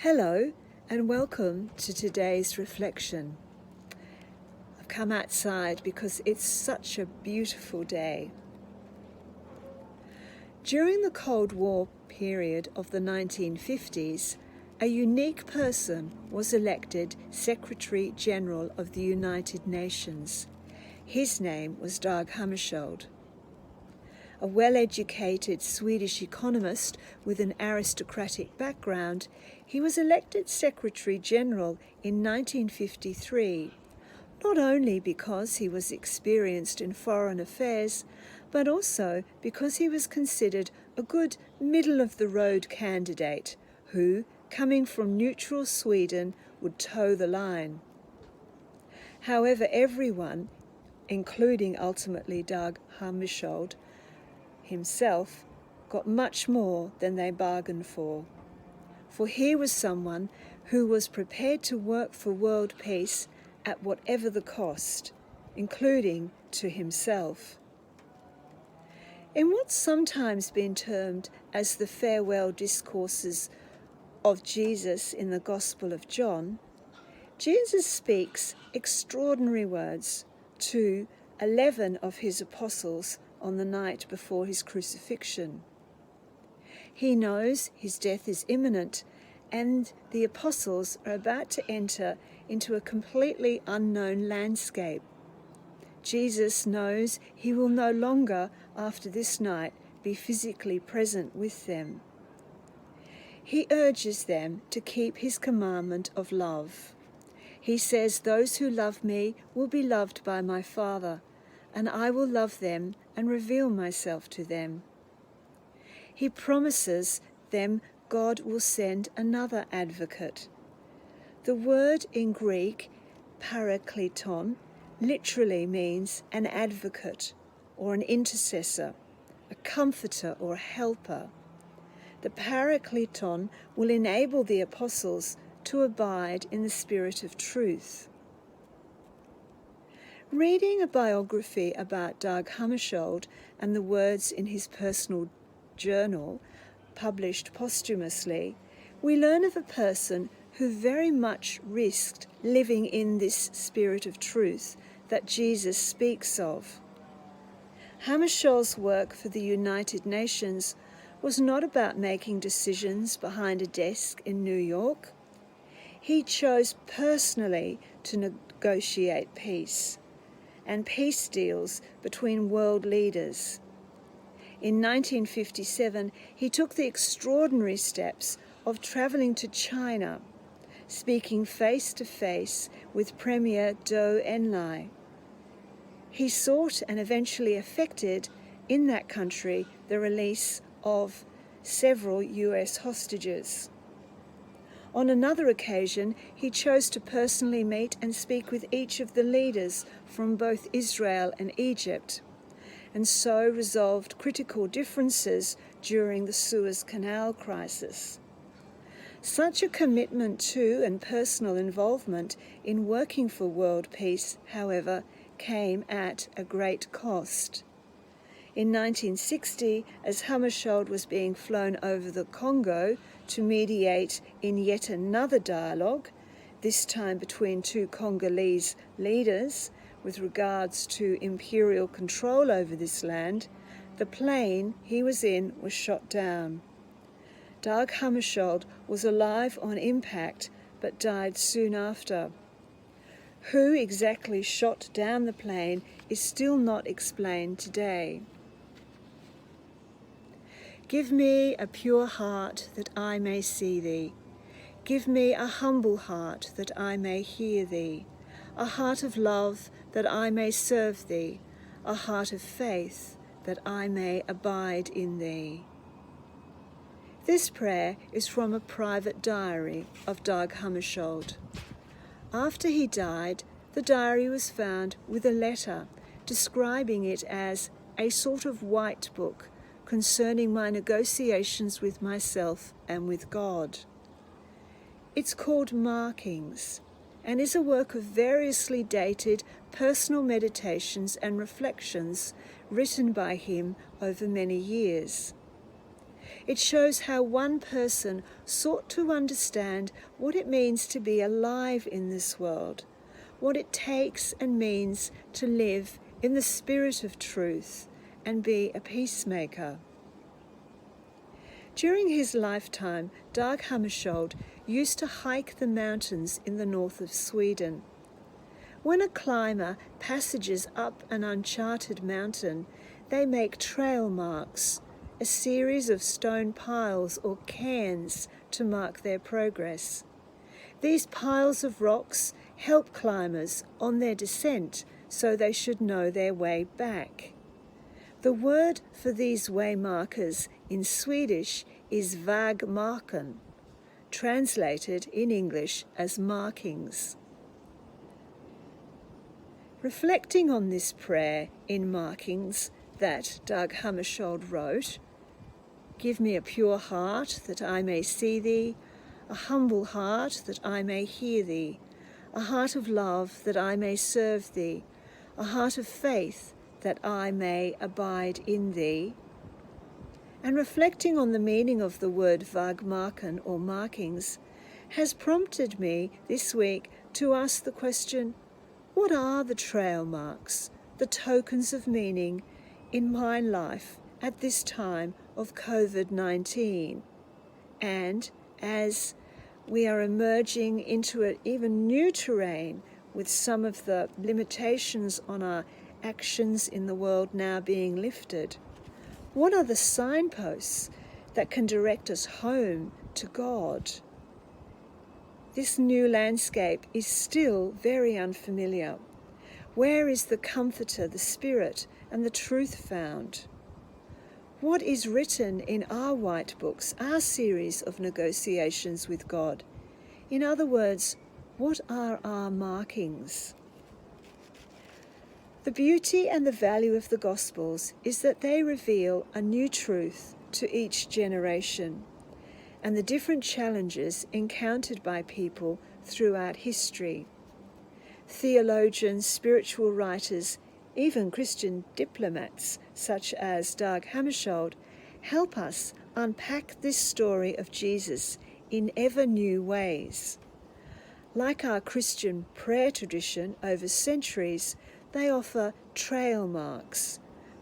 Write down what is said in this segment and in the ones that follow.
Hello and welcome to today's reflection. I've come outside because it's such a beautiful day. During the Cold War period of the 1950s, a unique person was elected Secretary General of the United Nations. His name was Dag Hammarskjöld. A well-educated Swedish economist with an aristocratic background, he was elected Secretary General in 1953, not only because he was experienced in foreign affairs, but also because he was considered a good middle-of-the-road candidate who, coming from neutral Sweden, would toe the line. However, everyone, including ultimately Dag Hammarskjöld himself, got much more than they bargained for. For he was someone who was prepared to work for world peace at whatever the cost, including to himself. In what's sometimes been termed as the farewell discourses of Jesus in the Gospel of John, Jesus speaks extraordinary words to 11 of his apostles on the night before his crucifixion. He knows his death is imminent, and the apostles are about to enter into a completely unknown landscape. Jesus knows he will no longer, after this night, be physically present with them. He urges them to keep his commandment of love. He says, "Those who love me will be loved by my Father, and I will love them and reveal myself to them." He promises them God will send another advocate. The word in Greek, parakleton, literally means an advocate or an intercessor, a comforter or a helper. The parakleton will enable the apostles to abide in the spirit of truth. Reading a biography about Dag Hammarskjöld and the words in his personal journal, published posthumously, we learn of a person who very much risked living in this spirit of truth that Jesus speaks of. Hammarskjöld's work for the United Nations was not about making decisions behind a desk in New York. He chose personally to negotiate peace and peace deals between world leaders. In 1957, he took the extraordinary steps of travelling to China, speaking face-to-face with Premier Zhou Enlai. He sought and eventually effected in that country the release of several US hostages. On another occasion, he chose to personally meet and speak with each of the leaders from both Israel and Egypt, and so resolved critical differences during the Suez Canal crisis. Such a commitment to and personal involvement in working for world peace, however, came at a great cost. In 1960, as Hammarskjöld was being flown over the Congo to mediate in yet another dialogue, this time between two Congolese leaders, with regards to imperial control over this land, the plane he was in was shot down. Dag Hammarskjöld was alive on impact but died soon after. Who exactly shot down the plane is still not explained today. Give me a pure heart that I may see thee. Give me a humble heart that I may hear thee. A heart of love that I may serve thee. A heart of faith that I may abide in thee. This prayer is from a private diary of Dag Hammarskjöld. After he died, the diary was found with a letter describing it as a sort of white book concerning my negotiations with myself and with God. It's called Markings and is a work of variously dated personal meditations and reflections written by him over many years. It shows how one person sought to understand what it means to be alive in this world, what it takes and means to live in the spirit of truth and be a peacemaker. During his lifetime, Dag Hammarskjöld used to hike the mountains in the north of Sweden. When a climber passages up an uncharted mountain, they make trail marks, a series of stone piles or cairns to mark their progress. These piles of rocks help climbers on their descent, so they should know their way back. The word for these way markers in Swedish is vägmärken, translated in English as markings. Reflecting on this prayer in markings that Dag Hammarskjöld wrote, "Give me a pure heart that I may see thee, a humble heart that I may hear thee, a heart of love that I may serve thee, a heart of faith that I may abide in thee." And reflecting on the meaning of the word vägmärken or markings has prompted me this week to ask the question, what are the trail marks, the tokens of meaning in my life at this time of COVID-19? And as we are emerging into an even new terrain with some of the limitations on our actions in the world now being lifted, what are the signposts that can direct us home to God? This new landscape is still very unfamiliar. Where is the Comforter, the Spirit, and the truth found? What is written in our white books, our series of negotiations with God? In other words, what are our markings? The beauty and the value of the Gospels is that they reveal a new truth to each generation and the different challenges encountered by people throughout history. Theologians, spiritual writers, even Christian diplomats such as Dag Hammarskjöld help us unpack this story of Jesus in ever new ways. Like our Christian prayer tradition over centuries, they offer trail marks.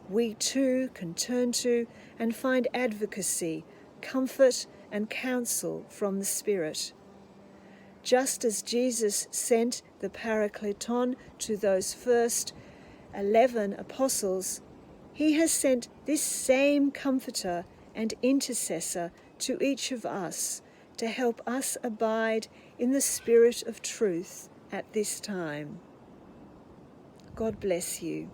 We too can turn to and find advocacy, comfort and counsel from the Spirit. Just as Jesus sent the Parakleton to those first 11 apostles, he has sent this same comforter and intercessor to each of us to help us abide in the spirit of truth at this time. God bless you.